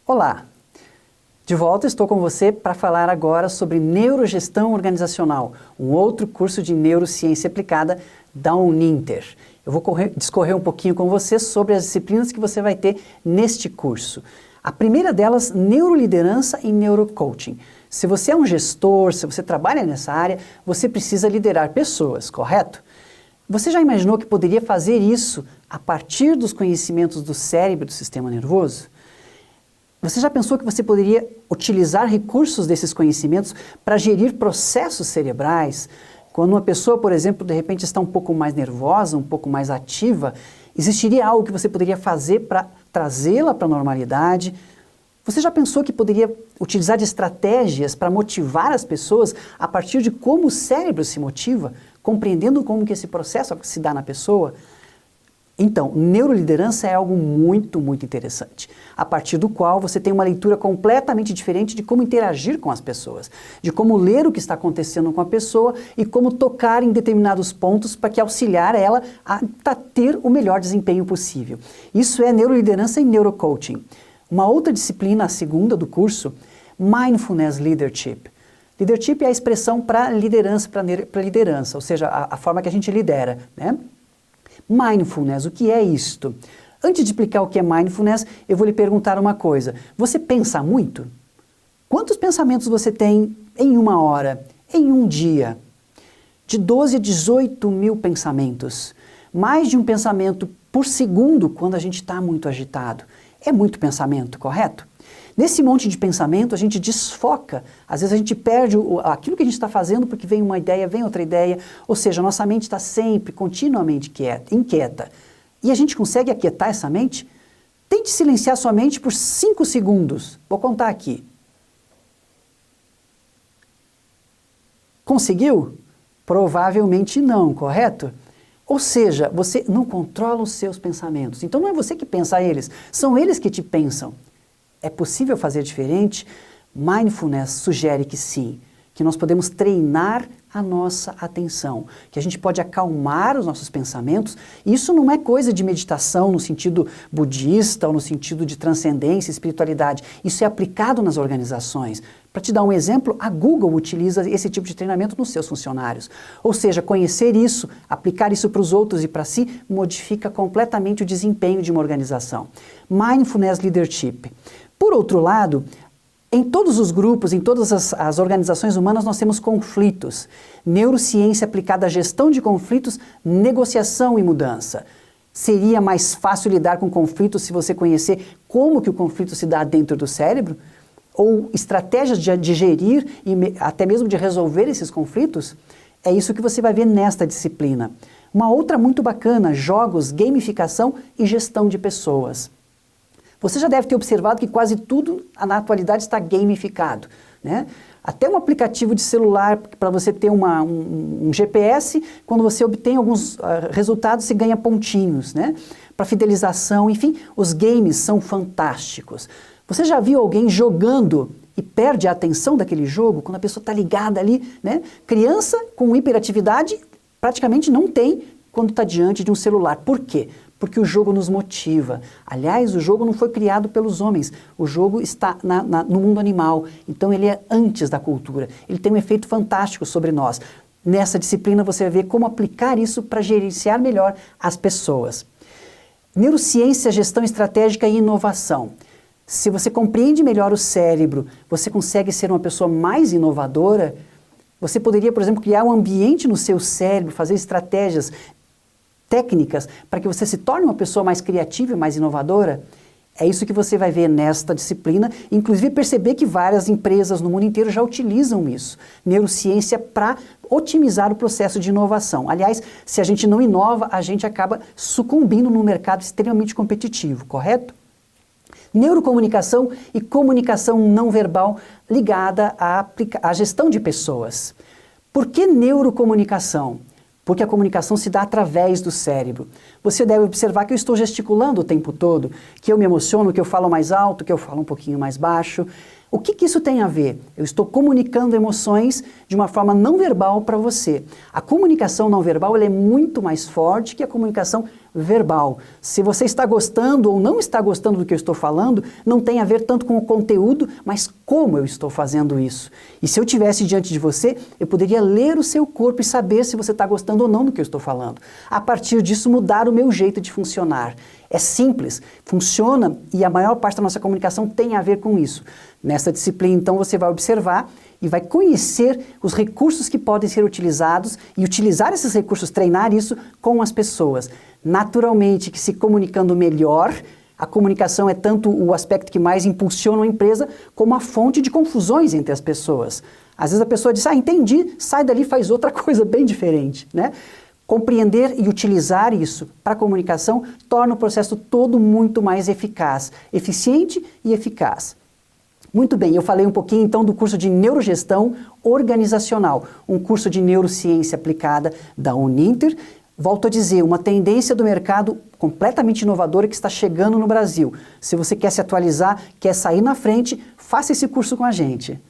Olá! De volta, estou com você para falar agora sobre Neurogestão Organizacional, um outro curso de neurociência aplicada da Uninter. Eu vou discorrer um pouquinho com você sobre as disciplinas que você vai ter neste curso. A primeira delas, neuroliderança e neurocoaching. Se você é um gestor, se você trabalha nessa área, você precisa liderar pessoas, correto? Você já imaginou que poderia fazer isso a partir dos conhecimentos do cérebro e do sistema nervoso? Você já pensou que você poderia utilizar recursos desses conhecimentos para gerir processos cerebrais? Quando uma pessoa, por exemplo, de repente está um pouco mais nervosa, um pouco mais ativa, existiria algo que você poderia fazer para trazê-la para a normalidade? Você já pensou que poderia utilizar de estratégias para motivar as pessoas a partir de como o cérebro se motiva, compreendendo como que esse processo se dá na pessoa? Então, neuroliderança é algo muito interessante, a partir do qual você tem uma leitura completamente diferente de como interagir com as pessoas, de como ler o que está acontecendo com a pessoa e como tocar em determinados pontos para que auxiliar ela a ter o melhor desempenho possível. Isso é neuroliderança e neurocoaching. Uma outra disciplina, a segunda do curso, Mindfulness Leadership. Leadership é a expressão para liderança, ou seja, a forma que a gente lidera, né? Mindfulness, o que é isto? Antes de explicar o que é mindfulness, eu vou lhe perguntar uma coisa. Você pensa muito? Quantos pensamentos você tem em uma hora, em um dia? De 12 a 18 mil pensamentos. Mais de um pensamento por segundo quando a gente está muito agitado. É muito pensamento, correto? Nesse monte de pensamento, a gente desfoca. Às vezes a gente perde aquilo que a gente está fazendo porque vem uma ideia, vem outra ideia. Ou seja, a nossa mente está sempre, continuamente inquieta. E a gente consegue aquietar essa mente? Tente silenciar sua mente por 5 segundos. Vou contar aqui. Conseguiu? Provavelmente não, correto? Ou seja, você não controla os seus pensamentos. Então não é você que pensa eles, são eles que te pensam. É possível fazer diferente? Mindfulness sugere que sim, que nós podemos treinar a nossa atenção, que a gente pode acalmar os nossos pensamentos. Isso não é coisa de meditação no sentido budista ou no sentido de transcendência e espiritualidade. Isso é aplicado nas organizações. Para te dar um exemplo, a Google utiliza esse tipo de treinamento nos seus funcionários. Ou seja, conhecer isso, aplicar isso para os outros e para si, modifica completamente o desempenho de uma organização. Mindfulness Leadership. Por outro lado, em todos os grupos, em todas as organizações humanas, nós temos conflitos. Neurociência aplicada à gestão de conflitos, negociação e mudança. Seria mais fácil lidar com conflitos se você conhecer como que o conflito se dá dentro do cérebro? Ou estratégias de gerir e até mesmo de resolver esses conflitos? É isso que você vai ver nesta disciplina. Uma outra muito bacana, jogos, gamificação e gestão de pessoas. Você já deve ter observado que quase tudo na atualidade está gamificado, né? Até um aplicativo de celular para você ter um GPS, quando você obtém alguns resultados, você ganha pontinhos, né? Para fidelização, enfim, os games são fantásticos. Você já viu alguém jogando e perde a atenção daquele jogo, quando a pessoa está ligada ali, né? Criança com hiperatividade praticamente não tem quando está diante de um celular. Por quê? Porque o jogo nos motiva. Aliás, o jogo não foi criado pelos homens. O jogo está no mundo animal. Então ele é antes da cultura. Ele tem um efeito fantástico sobre nós. Nessa disciplina você vai ver como aplicar isso para gerenciar melhor as pessoas. Neurociência, gestão estratégica e inovação. Se você compreende melhor o cérebro, você consegue ser uma pessoa mais inovadora. Você poderia, por exemplo, criar um ambiente no seu cérebro, fazer estratégias técnicas para que você se torne uma pessoa mais criativa e mais inovadora. É isso que você vai ver nesta disciplina, inclusive perceber que várias empresas no mundo inteiro já utilizam isso, neurociência, para otimizar o processo de inovação. Aliás, se a gente não inova, a gente acaba sucumbindo num mercado extremamente competitivo, correto? Neurocomunicação e comunicação não verbal ligada à gestão de pessoas. Por que neurocomunicação? Porque a comunicação se dá através do cérebro. Você deve observar que eu estou gesticulando o tempo todo, que eu me emociono, que eu falo mais alto, que eu falo um pouquinho mais baixo. O que isso tem a ver? Eu estou comunicando emoções de uma forma não verbal para você. A comunicação não verbal ela é muito mais forte que a comunicação verbal. Se você está gostando ou não está gostando do que eu estou falando, não tem a ver tanto com o conteúdo, mas como eu estou fazendo isso. E se eu estivesse diante de você, eu poderia ler o seu corpo e saber se você está gostando ou não do que eu estou falando. A partir disso, mudar o meu jeito de funcionar. É simples, funciona e a maior parte da nossa comunicação tem a ver com isso. Nessa disciplina, então, você vai observar e vai conhecer os recursos que podem ser utilizados e utilizar esses recursos, treinar isso com as pessoas. Naturalmente que se comunicando melhor, a comunicação é tanto o aspecto que mais impulsiona a empresa como a fonte de confusões entre as pessoas. Às vezes a pessoa diz, entendi, sai dali e faz outra coisa bem diferente, né? Compreender e utilizar isso para a comunicação torna o processo todo muito mais eficaz, eficiente e eficaz. Muito bem, eu falei um pouquinho então do curso de Neurogestão Organizacional, um curso de neurociência aplicada da Uninter. Volto a dizer, uma tendência do mercado completamente inovadora que está chegando no Brasil. Se você quer se atualizar, quer sair na frente, faça esse curso com a gente.